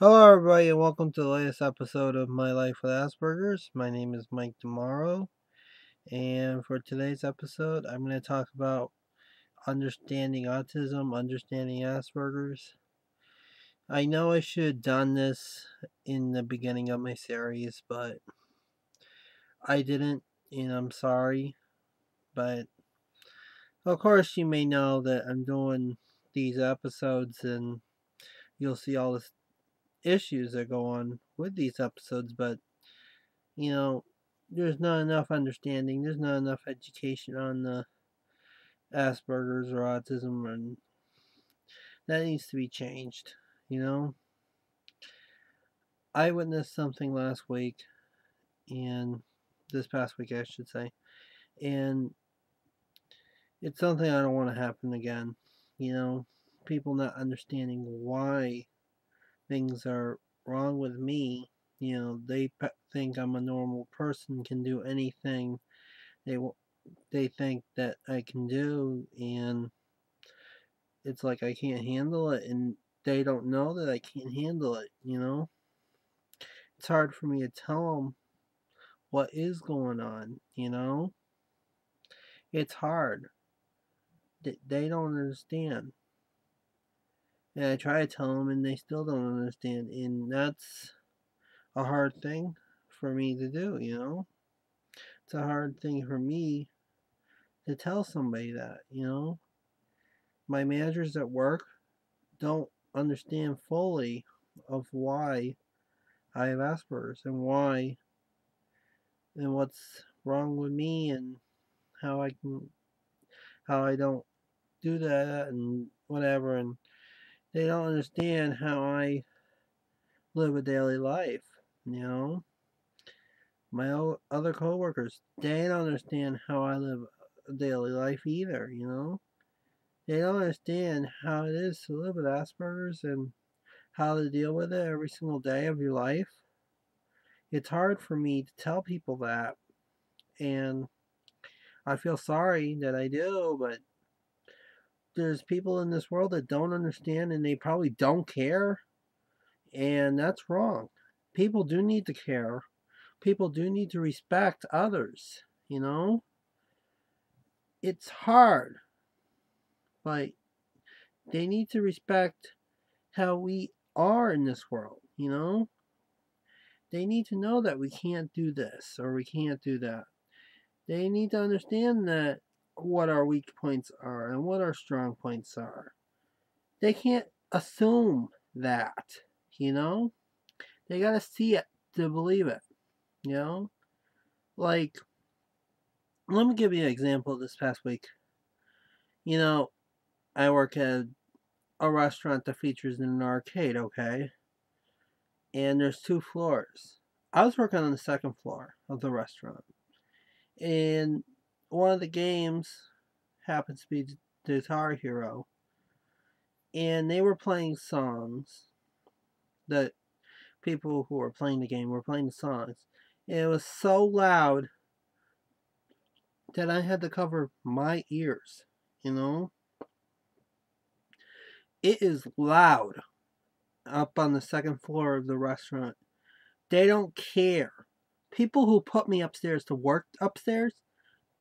Hello, everybody, and welcome to the latest episode of My Life with Aspergers. My name is Mike Tomorrow, and for today's episode, I'm going to talk about understanding autism, understanding Aspergers. I know I should have done this in the beginning of my series, but I didn't, and I'm sorry. But of course, you may know that I'm doing these episodes, and you'll see all the issues that go on with these episodes, but you know, there's not enough understanding, there's not enough education on the Asperger's or autism, and that needs to be changed. You know, I witnessed something last week, and this past week, I should say, and it's something I don't want to happen again. You know, people not understanding why things are wrong with me. You know, they think I'm a normal person, can do anything they they think that I can do, and it's like I can't handle it, and they don't know that I can't handle it, you know? It's hard for me to tell them what is going on, you know? It's hard. They don't understand. And I try to tell them, and they still don't understand, and that's a hard thing for me to do, you know? It's a hard thing for me to tell somebody that, you know? My managers at work don't understand fully of why I have Asperger's and why and what's wrong with me and how how I don't do that and whatever, and they don't understand how I live a daily life, you know. My other coworkers, they don't understand how I live a daily life either, you know. They don't understand how it is to live with Asperger's and how to deal with it every single day of your life. It's hard for me to tell people that, and I feel sorry that I do, but there's people in this world that don't understand and they probably don't care, and that's wrong. People do need to care. People do need to respect others, you know? It's hard, but they need to respect how we are in this world, you know? They need to know that we can't do this or we can't do that. They need to understand that what our weak points are and what our strong points are. They can't assume that, you know? They gotta see it to believe it, you know? Like, let me give you an example this past week. You know, I work at a restaurant that features an arcade, okay? And there's two floors. I was working on the second floor of the restaurant. And one of the games happens to be the Guitar Hero. And they were playing songs that people who were playing the game were playing the songs. And it was so loud that I had to cover my ears, you know? It is loud up on the second floor of the restaurant. They don't care. People who put me upstairs to work upstairs,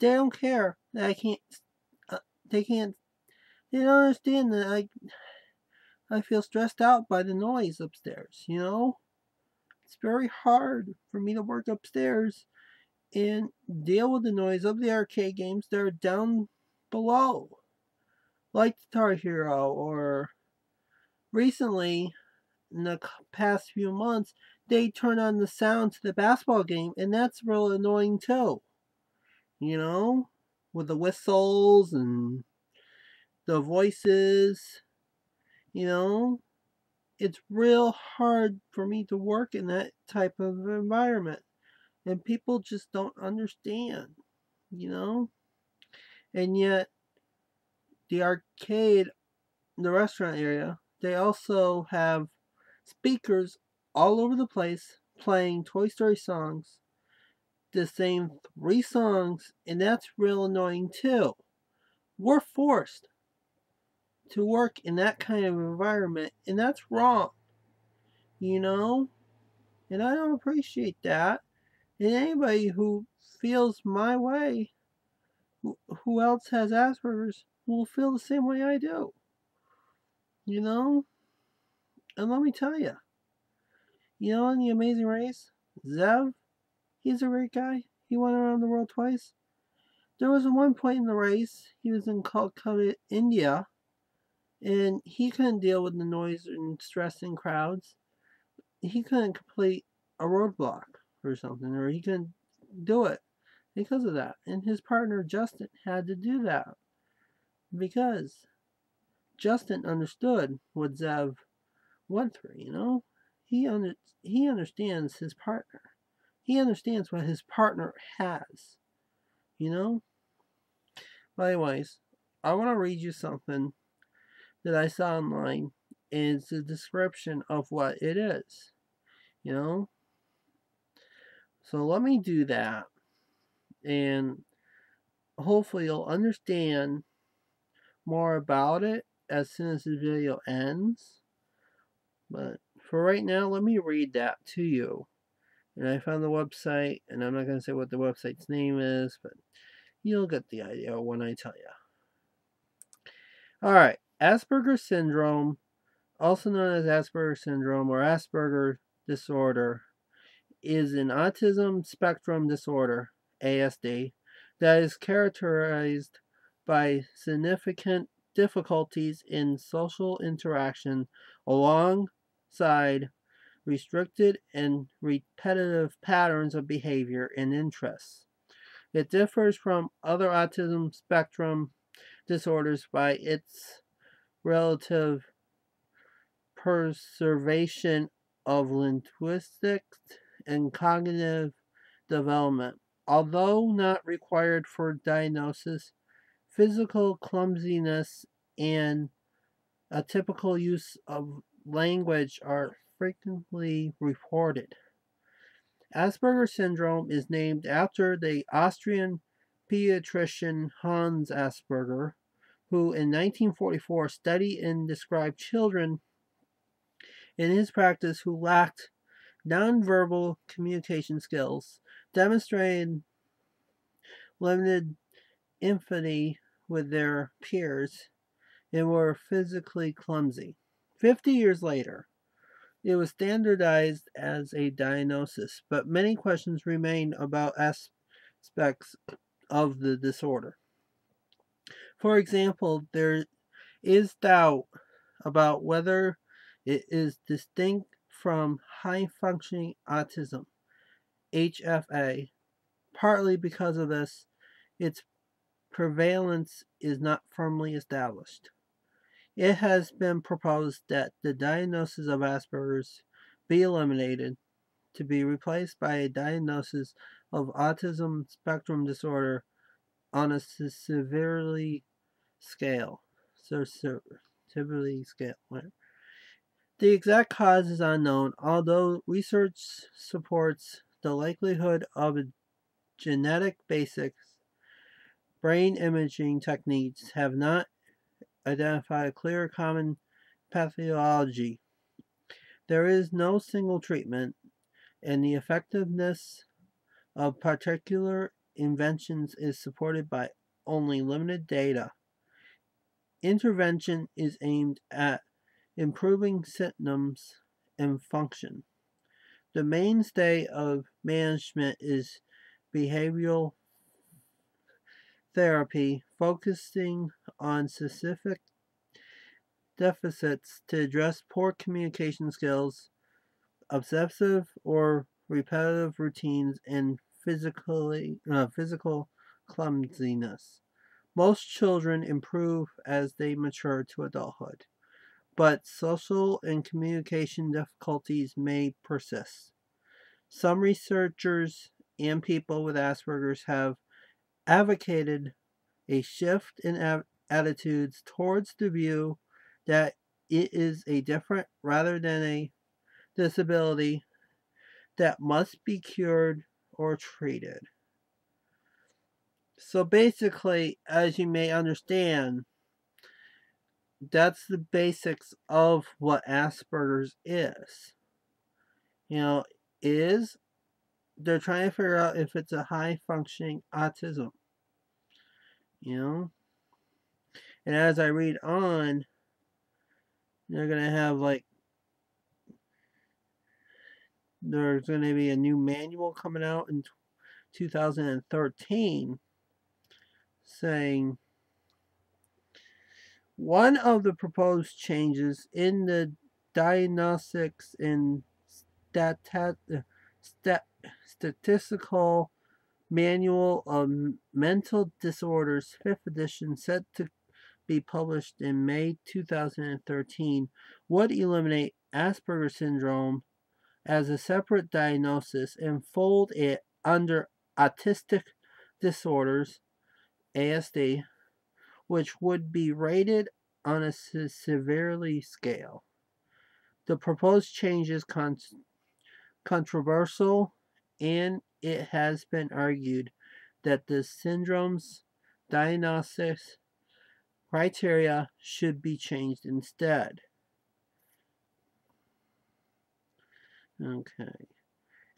they don't care that I can't. They can't. They don't understand that I feel stressed out by the noise upstairs. You know, it's very hard for me to work upstairs and deal with the noise of the arcade games that are down below, like Guitar Hero, or recently in the past few months, they turn on the sound to the basketball game, and that's real annoying too. You know, with the whistles and the voices, you know, it's real hard for me to work in that type of environment. And people just don't understand, you know? And yet, the arcade, the restaurant area, they also have speakers all over the place playing Toy Story songs, the same three songs, and that's real annoying too. We're forced to work in that kind of environment, and that's wrong. you know? And I don't appreciate that. And anybody who feels my way, who else has Asperger's, will feel the same way I do, you know? And let me tell you, in the Amazing Race, Zev, he's a great guy. He went around the world twice. There was one point in the race, he was in Calcutta, India, and he couldn't deal with the noise and stress in crowds. He couldn't complete a roadblock or something, or he couldn't do it because of that. And his partner Justin had to do that because Justin understood what Zev went through. He understands his partner. He understands what his partner has. You know. But anyways, I want to read you something that I saw online. It's a description of what it is. You know. So let me do that, and hopefully you'll understand more about it as soon as the video ends. But for right now, let me read that to you. And I found the website, and I'm not going to say what the website's name is, but you'll get the idea when I tell you. Alright, Asperger Syndrome, also known as Asperger Syndrome or Asperger disorder, is an autism spectrum disorder, ASD, that is characterized by significant difficulties in social interaction alongside restricted and repetitive patterns of behavior and interests. It differs from other autism spectrum disorders by its relative preservation of linguistic and cognitive development. Although not required for diagnosis, physical clumsiness and a typical use of language are frequently reported. Asperger syndrome is named after the Austrian pediatrician Hans Asperger, who in 1944 studied and described children in his practice who lacked nonverbal communication skills, demonstrated limited empathy with their peers, and were physically clumsy. 50 years later, it was standardized as a diagnosis, but many questions remain about aspects of the disorder. For example, there is doubt about whether it is distinct from high functioning autism, HFA. Partly because of this, its prevalence is not firmly established. It has been proposed that the diagnosis of Asperger's be eliminated to be replaced by a diagnosis of autism spectrum disorder on a severity scale. Severity scale. The exact cause is unknown, although research supports the likelihood of a genetic basis. Brain imaging techniques have not identified a clear common pathology. There is no single treatment, and the effectiveness of particular inventions is supported by only limited data. Intervention is aimed at improving symptoms and function. The mainstay of management is behavioral therapy, focusing on specific deficits to address poor communication skills, obsessive or repetitive routines, and physical clumsiness. Most children improve as they mature to adulthood, but social and communication difficulties may persist. Some researchers and people with Asperger's have advocated a shift in attitudes towards the view that it is a different rather than a disability that must be cured or treated. So basically, as you may understand, that's the basics of what Asperger's is. You know, is they're trying to figure out if it's a high functioning autism. You know, and as I read on, they're gonna have like there's gonna be a new manual coming out in 2013 saying one of the proposed changes in the diagnostics and statistical manual of mental disorders, 5th edition, set to be published in May 2013, would eliminate Asperger Syndrome as a separate diagnosis and fold it under autistic disorders, ASD, which would be rated on a severely scale. The proposed change is controversial, and it has been argued that the syndrome's diagnosis criteria should be changed instead. Okay.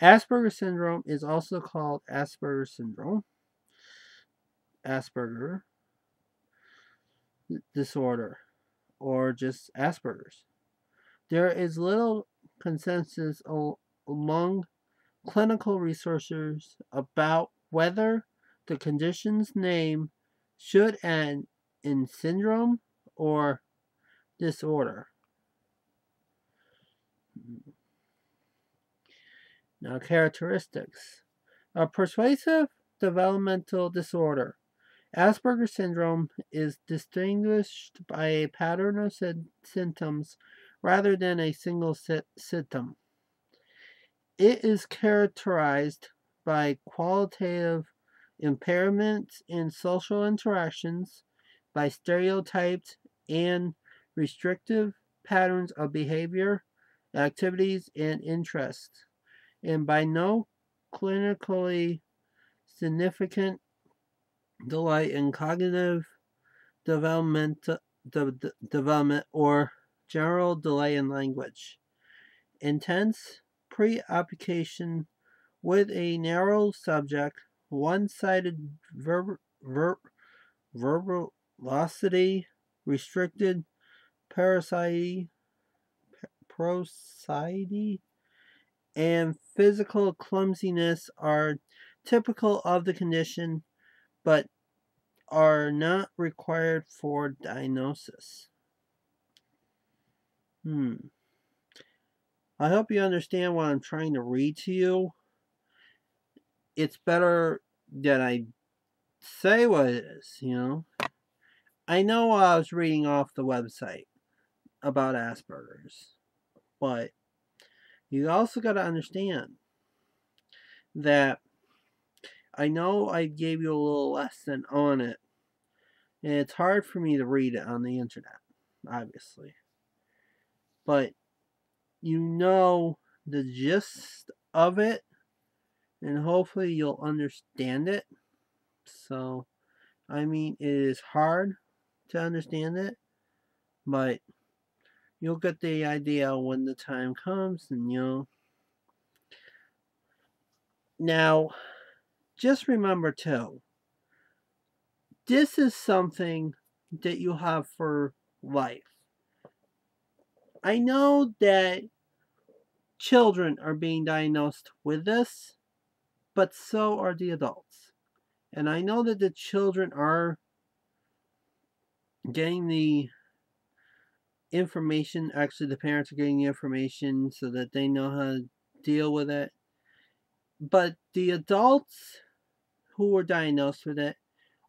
Asperger syndrome is also called Asperger syndrome, Asperger disorder, or just Asperger's. There is little consensus among clinical researchers about whether the condition's name should end in syndrome or disorder. Now, characteristics. A pervasive developmental disorder. Asperger syndrome is distinguished by a pattern of symptoms rather than a single symptom. It is characterized by qualitative impairments in social interactions, by stereotyped and restrictive patterns of behavior, activities, and interests, and by no clinically significant delay in cognitive development, development or general delay in language. Intense preoccupation with a narrow subject, one-sided verbosity, restricted prosody, and physical clumsiness are typical of the condition, but are not required for diagnosis. I hope you understand what I'm trying to read to you. It's better that I say what it is, you know. I know I was reading off the website about Asperger's, but you also got to understand that I know I gave you a little lesson on it, and it's hard for me to read it on the internet, obviously. But you know the gist of it, and hopefully you'll understand it. So, I mean, it is hard to understand it, but you'll get the idea when the time comes, and Now, just remember too, this is something that you have for life. I know that children are being diagnosed with this, but so are the adults. And I know that the children are getting the information, actually, the parents are getting the information so that they know how to deal with it. But the adults who were diagnosed with it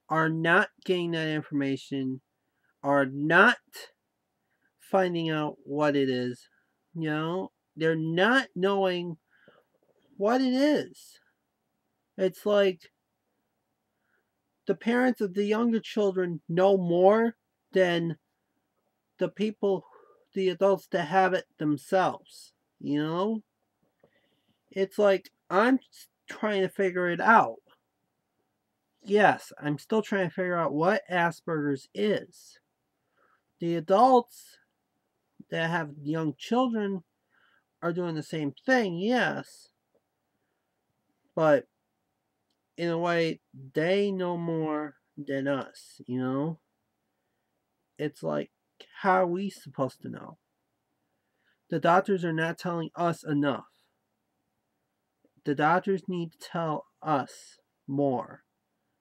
are not getting that information, are not finding out what it is. They're not knowing what it is. It's like the parents of the younger children know more than the people, the adults that have it themselves. It's like I'm trying to figure it out. Yes, I'm still trying to figure out what Asperger's is. The adults that have young children are doing the same thing, yes. But in a way, they know more than us, you know? It's like, how are we supposed to know? The doctors are not telling us enough. The doctors need to tell us more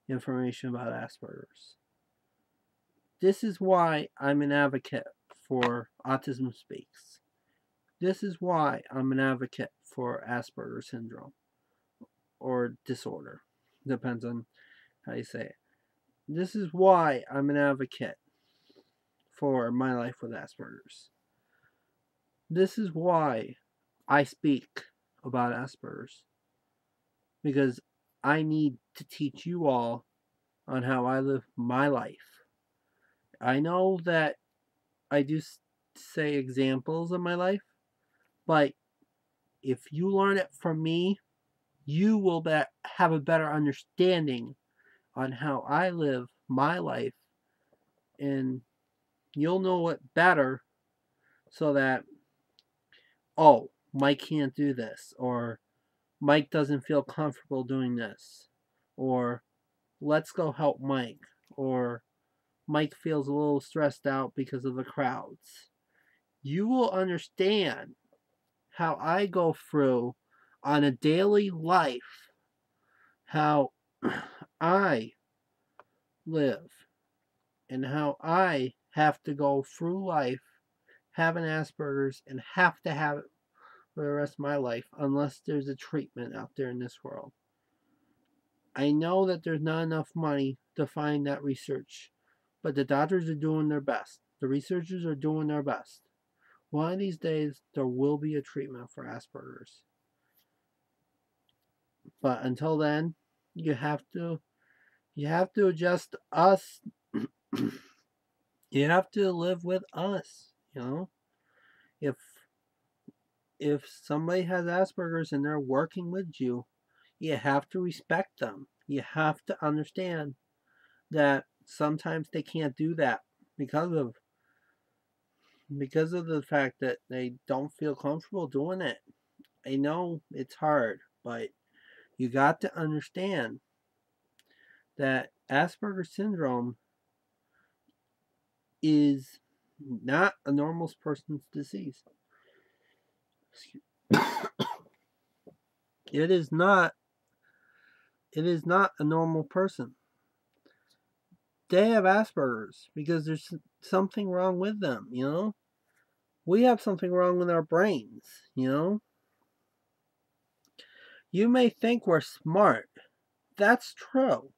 information about Asperger's. This is why I'm an advocate for Autism Speaks. This is why I'm an advocate for Asperger Syndrome or disorder. Depends on how you say it. This is why I'm an advocate for my life with Asperger's. This is why I speak about Asperger's. Because I need to teach you all on how I live my life. I know that I do say examples of my life, but if you learn it from me, you will have a better understanding on how I live my life, and you'll know it better so that, oh, Mike can't do this, or Mike doesn't feel comfortable doing this, or let's go help Mike, or Mike feels a little stressed out because of the crowds. You will understand how I go through on a daily life, how I live, and how I have to go through life having Asperger's and have to have it for the rest of my life unless there's a treatment out there in this world. I know that there's not enough money to find that research, but the doctors are doing their best. The researchers are doing their best. One of these days, there will be a treatment for Asperger's. But until then, you have to adjust us. You have to live with us, you know? If somebody has Asperger's and they're working with you, you have to respect them. You have to understand that sometimes they can't do that because of the fact that they don't feel comfortable doing it. I know it's hard, but you got to understand that Asperger syndrome is not a normal person's disease. It is not a normal person. They have Asperger's because there's something wrong with them, you know? We have something wrong with our brains, you know? You may think we're smart. That's true.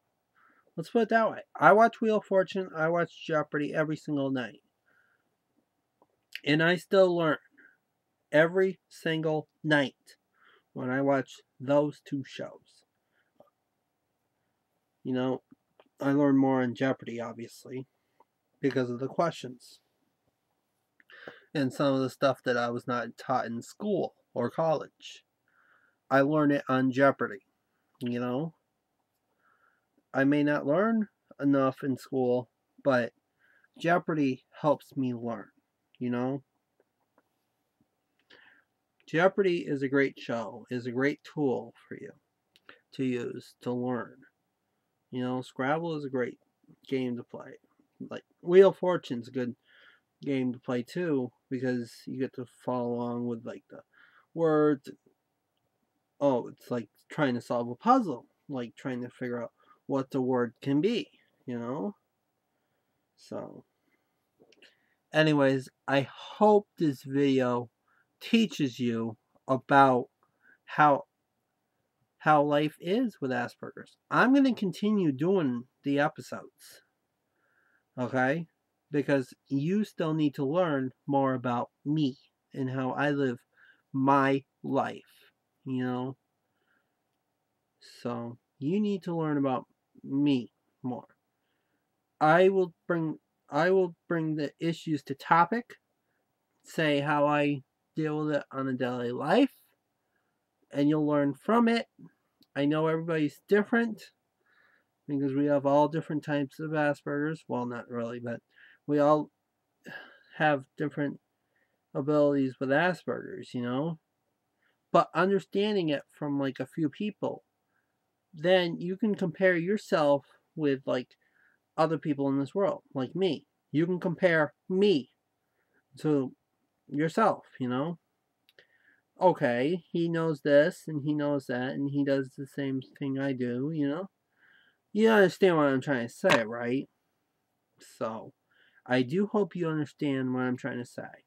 Let's put it that way. I watch Wheel of Fortune, I watch Jeopardy every single night. And I still learn every single night when I watch those two shows. You know, I learn more in Jeopardy, obviously, because of the questions. And some of the stuff that I was not taught in school or college. I learn it on Jeopardy, you know? I may not learn enough in school, but Jeopardy helps me learn, you know? Jeopardy is a great show, is a great tool for you to use to learn. You know, Scrabble is a great game to play. Like Wheel of Fortune's a good game to play too, because you get to follow along with like the words. Oh, it's like trying to solve a puzzle, like trying to figure out what the word can be, you know? So, anyways, I hope this video teaches you about how life is with Asperger's. I'm going to continue doing the episodes, okay? Because you still need to learn more about me and how I live my life, you know? So, you need to learn about me more. I will bring the issues to topic, say how I deal with it on a daily life, and you'll learn from it. I know everybody's different because we have all different types of Asperger's. Well, not really, but we all have different abilities with Asperger's, you know? but understanding it from like a few people, then you can compare yourself with like other people in this world, like me. You can compare me to yourself, you know? Okay, he knows this and he knows that and he does the same thing I do, you know? You understand what I'm trying to say, right? So, I do hope you understand what I'm trying to say.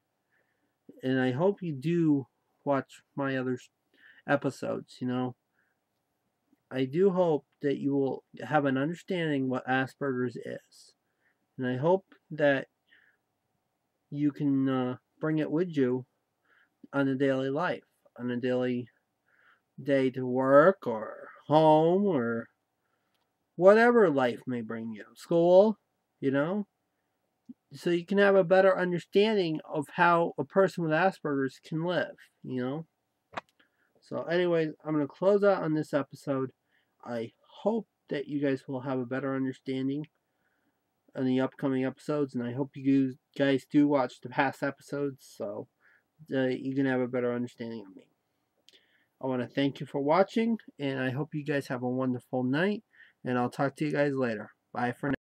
And I hope you do watch my other episodes, you know? I do hope that you will have an understanding what Asperger's is. And I hope that you can bring it with you on a daily life, on a daily day to work or home or whatever life may bring you, school, you know, so you can have a better understanding of how a person with Asperger's can live, you know. So, anyways, I'm going to close out on this episode. I hope that you guys will have a better understanding on the upcoming episodes, and I hope you guys do watch the past episodes so you can have a better understanding of me. I want to thank you for watching, and I hope you guys have a wonderful night, and I'll talk to you guys later. Bye for now.